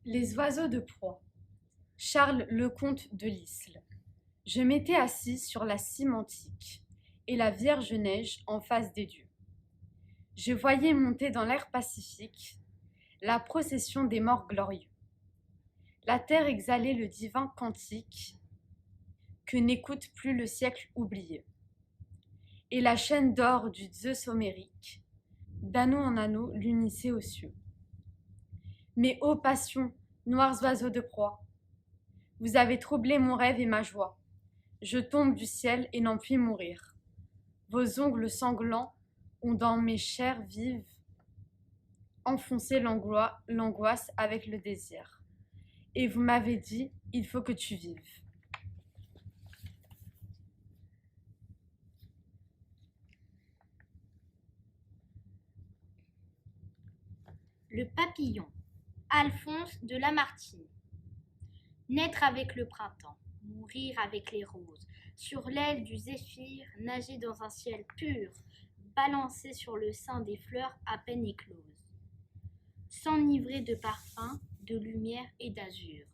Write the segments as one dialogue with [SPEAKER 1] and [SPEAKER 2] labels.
[SPEAKER 1] Les oiseaux de proie. Charles Lecomte de Lisle. Je m'étais assis sur la cime antique et la Vierge Neige en face des dieux. Je voyais monter dans l'air pacifique la procession des morts glorieux. La terre exhalait le divin cantique que n'écoute plus le siècle oublié. Et la chaîne d'or du Zeus homérique, d'anneau en anneau, l'unissait aux cieux. Mais ô passion, noirs oiseaux de proie, vous avez troublé mon rêve et ma joie. Je tombe du ciel et n'en puis mourir. Vos ongles sanglants ont dans mes chairs vives enfoncé l'angoisse avec le désir. Et vous m'avez dit, il faut que tu vives.
[SPEAKER 2] Le papillon, Alphonse de Lamartine. Naître avec le printemps, mourir avec les roses, sur l'aile du zéphyr, nager dans un ciel pur, balancer sur le sein des fleurs à peine écloses, s'enivrer de parfums, de lumière et d'azur,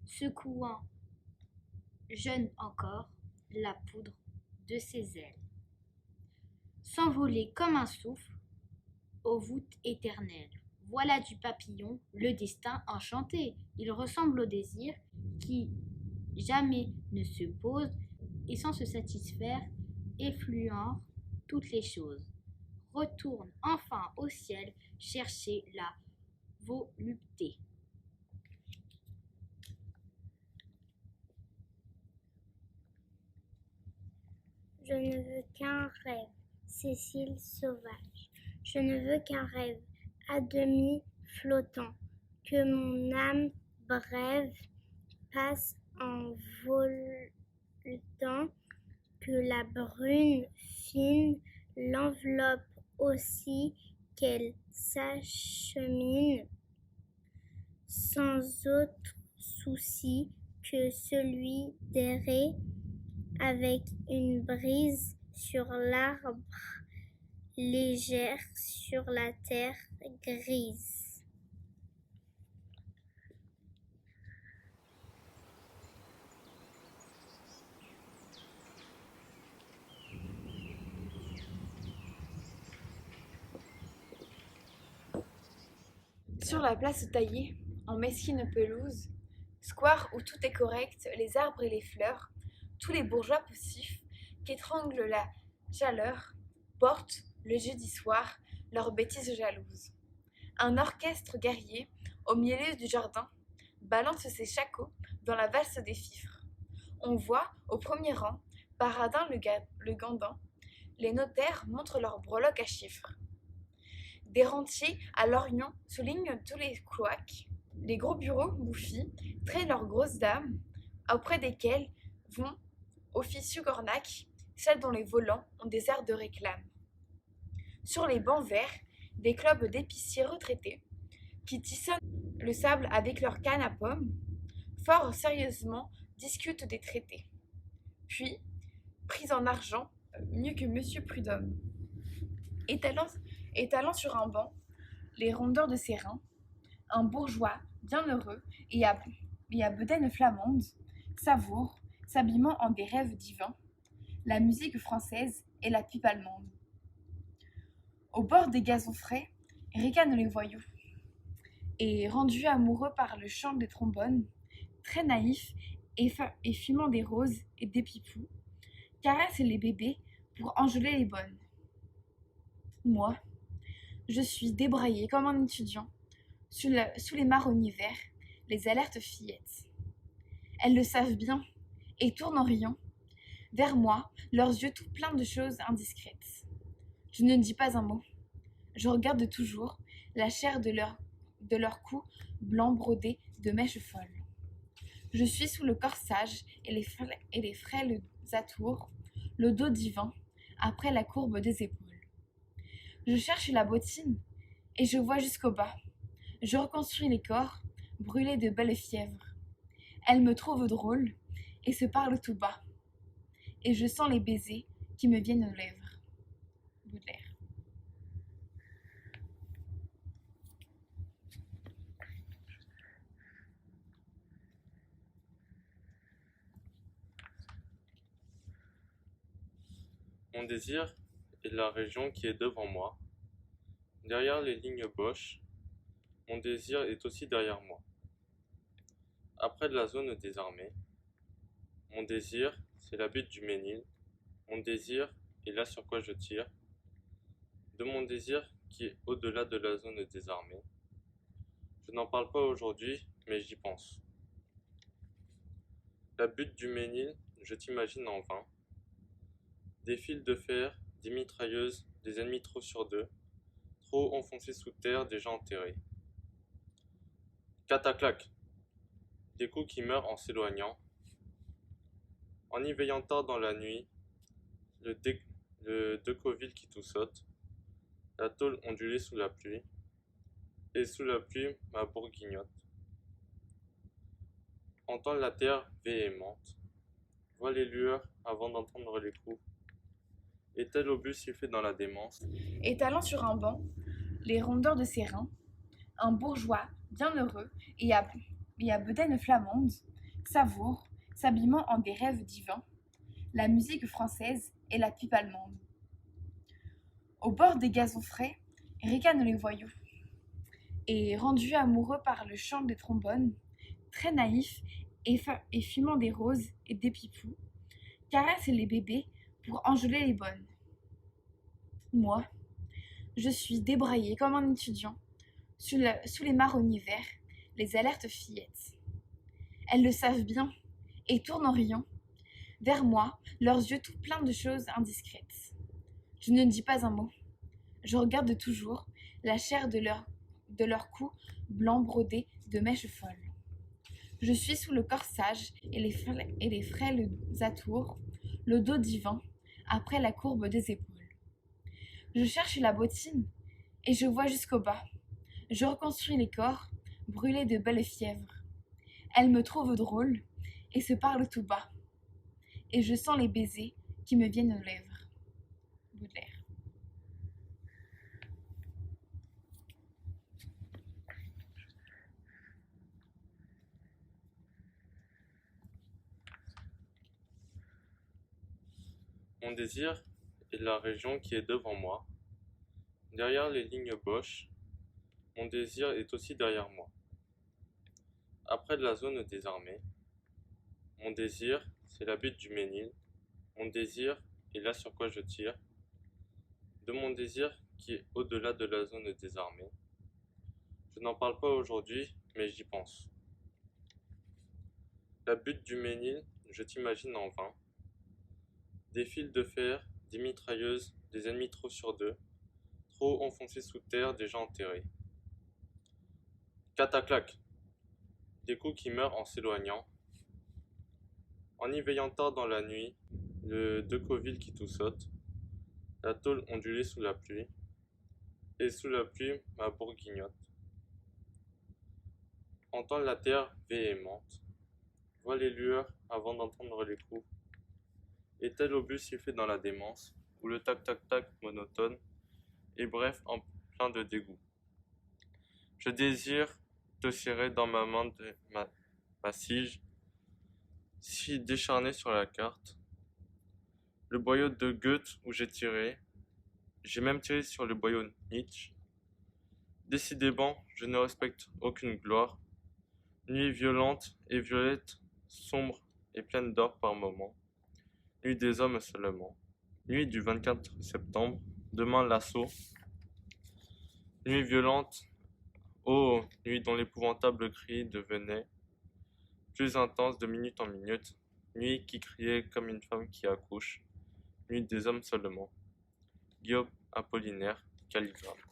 [SPEAKER 2] secouant, jeune encore, la poudre de ses ailes, s'envoler comme un souffle aux voûtes éternelles. Voilà du papillon le destin enchanté. Il ressemble au désir qui jamais ne se pose et sans se satisfaire effluent toutes les choses. Retourne enfin au ciel chercher la volupté.
[SPEAKER 3] Je ne veux qu'un rêve, Cécile Sauvage. Je ne veux qu'un rêve, à demi flottant, que mon âme brève passe en voltant, que la brune fine l'enveloppe aussi, qu'elle s'achemine sans autre souci que celui d'errer avec une brise sur l'arbre légère sur la terre grise.
[SPEAKER 4] Sur la place taillée, en mesquine pelouse, square où tout est correct, les arbres et les fleurs, tous les bourgeois poussifs qu'étrangle la chaleur, portent, le jeudi soir, leurs bêtises jalouses. Un orchestre guerrier, au milieu du jardin, balance ses shakos dans la valse des fifres. On voit, au premier rang, Paradin le gandin, les notaires montrent leurs breloques à chiffres. Des rentiers à lorgnon soulignent tous les cloaques. Les gros bureaux bouffis traînent leurs grosses dames, auprès desquelles vont, officieux cornacs, celles dont les volants ont des airs de réclame. Sur les bancs verts, des clubs d'épiciers retraités, qui tissonnent le sable avec leurs cannes à pommes, fort sérieusement discutent des traités. Puis, pris en argent, mieux que Monsieur Prudhomme, étalant sur un banc les rondeurs de ses reins, un bourgeois bien heureux et à bedaine flamande savoure, s'habillement en des rêves divins, la musique française et la pipe allemande. Au bord des gazons frais, ricanent les voyous, et rendus amoureux par le chant des trombones, très naïfs et fumant des roses et des pipous, caressent les bébés pour enjôler les bonnes. Moi, je suis débraillée comme un étudiant, sous les marronniers verts, les alertes fillettes. Elles le savent bien, et tournent en riant vers moi, leurs yeux tout pleins de choses indiscrètes. Je ne dis pas un mot. Je regarde toujours la chair de leur cou blanc brodé de mèches folles. Je suis sous le corsage et les frêles atours, le dos divin, après la courbe des épaules. Je cherche la bottine, et je vois jusqu'au bas. Je reconstruis les corps, brûlés de belle fièvre. Elles me trouvent drôle, et se parlent tout bas. Et je sens les baisers qui me viennent aux lèvres. Baudelaire.
[SPEAKER 5] Mon désir est la région qui est devant moi. Derrière les lignes Bosch, mon désir est aussi derrière moi. Après la zone désarmée, mon désir, c'est la butte du Ménil. Mon désir est là sur quoi je tire. De mon désir qui est au-delà de la zone désarmée. Je n'en parle pas aujourd'hui, mais j'y pense. La butte du Ménil, je t'imagine en vain. Des fils de fer, des mitrailleuses, des ennemis trop sur deux, trop enfoncés sous terre, déjà enterrés. Cataclac, des coups qui meurent en s'éloignant. En y veillant tard dans la nuit, le Decoville qui tout saute, la tôle ondulée sous la pluie, et sous la pluie ma bourguignotte. Entends la terre véhémente, vois les lueurs avant d'entendre les coups, et tel obus sifflé dans la démence.
[SPEAKER 4] Étalant sur un banc, les rondeurs de ses reins, un bourgeois bien heureux et à bedaine flamande savoure, s'habillement en des rêves divins, la musique française et la pipe allemande. Au bord des gazons frais, ricanent les voyous, et rendus amoureux par le chant des trombones, très naïfs et fumant des roses et des pipous, caressent les bébés pour enjôler les bonnes. Moi, je suis débraillée comme un étudiant, sous les marronniers verts, les alertes fillettes. Elles le savent bien, et tournent en riant vers moi, leurs yeux tout pleins de choses indiscrètes. Je ne dis pas un mot. Je regarde toujours la chair de leur cou blanc brodé de mèches folles. Je suis sous le corsage et les frêles atours, le dos divin, après la courbe des épaules. Je cherche la bottine, et je vois jusqu'au bas. Je reconstruis les corps, brûlés de belle fièvre. Elles me trouvent drôle, et se parlent tout bas. Et je sens les baisers qui me viennent aux lèvres. Baudelaire.
[SPEAKER 5] Mon désir est la région qui est devant moi. Derrière les lignes Bosch, mon désir est aussi derrière moi. Après la zone désarmée, mon désir, c'est la butte du Ménil. Mon désir est là sur quoi je tire. De mon désir qui est au-delà de la zone désarmée. Je n'en parle pas aujourd'hui, mais j'y pense. La butte du Ménil, je t'imagine en vain. Des fils de fer, des mitrailleuses, des ennemis trop sur deux, trop enfoncés sous terre, déjà enterrés. Cataclac, des coups qui meurent en s'éloignant. En y veillant tard dans la nuit, le Decoville qui tout saute, la tôle ondulée sous la pluie, et sous la pluie ma bourguignotte. Entends la terre véhémente, vois les lueurs avant d'entendre les coups, et tel obus sifflé dans la démence, où le tac-tac-tac monotone est bref en plein de dégoût. Je désire te serrer dans ma main ma sige, si décharnée sur la carte, le boyau de Goethe où j'ai même tiré sur le boyau Nietzsche. Décidément, je ne respecte aucune gloire, nuit violente et violette, sombre et pleine d'or par moments, nuit des hommes seulement, nuit du 24 septembre, demain l'assaut, nuit violente, oh, nuit dont l'épouvantable cri devenait plus intense de minute en minute, nuit qui criait comme une femme qui accouche, nuit des hommes seulement. Guillaume Apollinaire, calligraphe.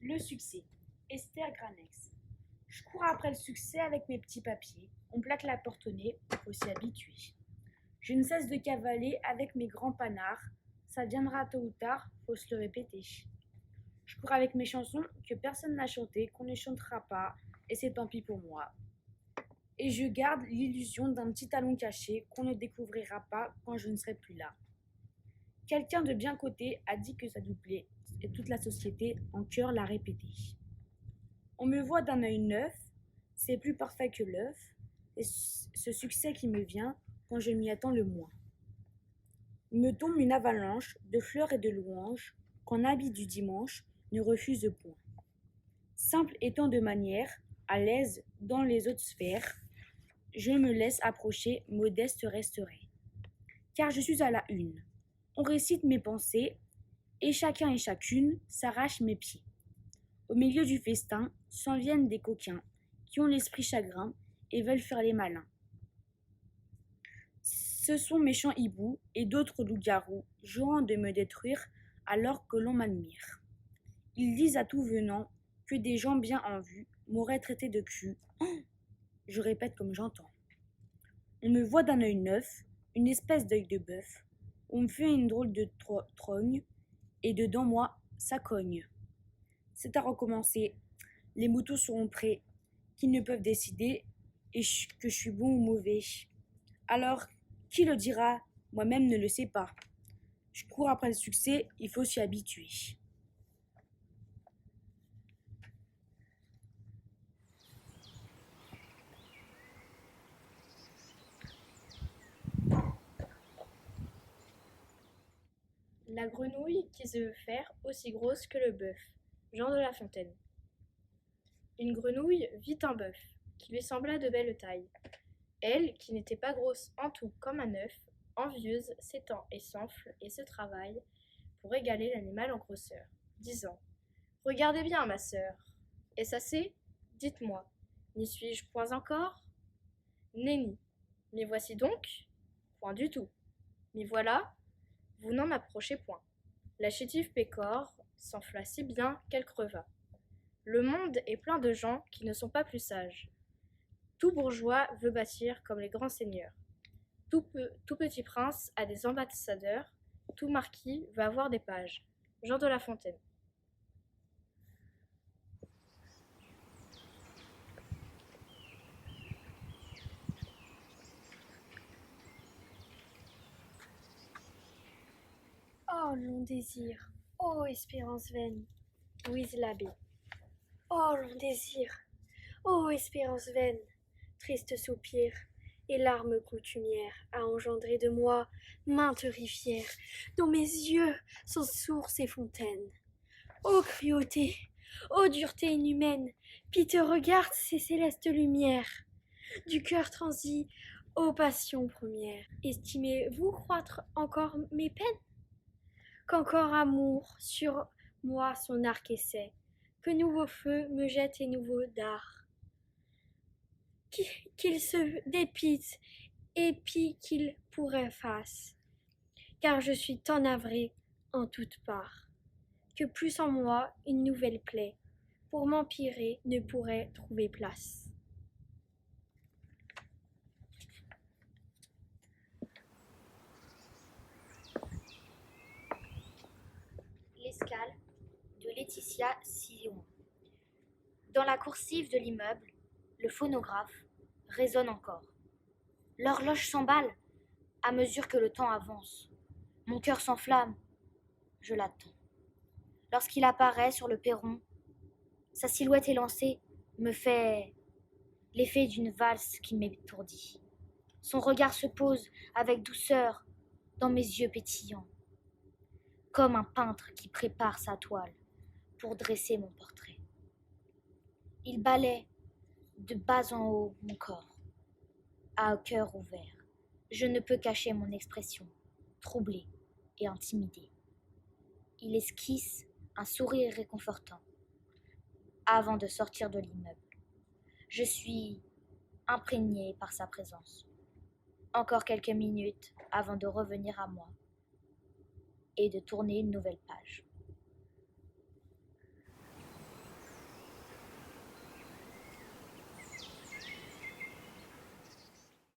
[SPEAKER 6] Le succès. Esther Granex. Je cours après le succès avec mes petits papiers. On plaque la porte au nez, faut s'y habituer. Je ne cesse de cavaler avec mes grands panards. Ça viendra tôt ou tard, faut se le répéter. Je cours avec mes chansons que personne n'a chantées, qu'on ne chantera pas, et c'est tant pis pour moi. Et et je garde l'illusion d'un petit talon caché qu'on ne découvrira pas quand je ne serai plus là. Quelqu'un de bien coté a dit que ça nous plaît, et toute la société en chœur l'a répété. On me voit d'un œil neuf, c'est plus parfait que l'œuf, et ce succès qui me vient quand je m'y attends le moins. Me tombe une avalanche de fleurs et de louanges qu'en habit du dimanche ne refuse point. Simple étant de manière, à l'aise dans les autres sphères, je me laisse approcher, modeste resterai. Car je suis à la une. On récite mes pensées, et chacun et chacune s'arrache mes pieds. Au milieu du festin s'en viennent des coquins qui ont l'esprit chagrin et veulent faire les malins. Ce sont méchants hiboux et d'autres loups-garous jouant de me détruire alors que l'on m'admire. Ils disent à tout venant que des gens bien en vue m'auraient traité de cul. Je répète comme j'entends. On me voit d'un œil neuf, une espèce d'œil de bœuf. On me fait une drôle de trogne, et dedans moi, ça cogne. C'est à recommencer. Les moutons seront prêts, qu'ils ne peuvent décider que je suis bon ou mauvais. Alors, qui le dira? Moi-même ne le sais pas. Je cours après le succès, il faut s'y habituer.
[SPEAKER 7] La grenouille qui se veut faire aussi grosse que le bœuf. Jean de La Fontaine. Une grenouille vit un bœuf, qui lui sembla de belle taille. Elle, qui n'était pas grosse en tout comme un œuf, envieuse, s'étend et s'enfle et se travaille pour égaler l'animal en grosseur, disant « Regardez bien, ma sœur. Est-ce assez? Dites-moi, n'y suis-je point encore? Nenni. M'y voici donc? Point du tout. M'y voilà? Vous n'en approchez point. » La chétive pécore s'enfla si bien qu'elle creva. Le monde est plein de gens qui ne sont pas plus sages. Tout bourgeois veut bâtir comme les grands seigneurs. Tout petit prince a des ambassadeurs. Tout marquis veut avoir des pages. Jean de La Fontaine.
[SPEAKER 8] Oh, long désir, ô espérance vaine. Louise Labbé. Oh, long désir, ô espérance vaine. Triste soupir et larmes coutumières a engendré de moi maintes rivières, dont mes yeux sont sources et fontaines. Ô cruauté, ô dureté inhumaine, piteux regarde ces célestes lumières. Du cœur transi ô passions premières, estimez-vous croître encore mes peines? Qu'encore amour sur moi son arc essaie, que nouveaux feux me jettent et nouveaux dards. Qu'il se dépite et pis qu'il pourrait fasse, car je suis tant navrée en toutes parts, que plus en moi une nouvelle plaie, pour m'empirer ne pourrait trouver place.
[SPEAKER 2] L'escale de Laetitia Sillon. Dans la coursive de l'immeuble, le phonographe résonne encore. L'horloge s'emballe à mesure que le temps avance. Mon cœur s'enflamme. Je l'attends. Lorsqu'il apparaît sur le perron, sa silhouette élancée me fait l'effet d'une valse qui m'étourdit. Son regard se pose avec douceur dans mes yeux pétillants, comme un peintre qui prépare sa toile pour dresser mon portrait. Il balaie de bas en haut mon corps, à cœur ouvert. Je ne peux cacher mon expression, troublée et intimidée. Il esquisse un sourire réconfortant avant de sortir de l'immeuble. Je suis imprégnée par sa présence. Encore quelques minutes avant de revenir à moi et de tourner une nouvelle page.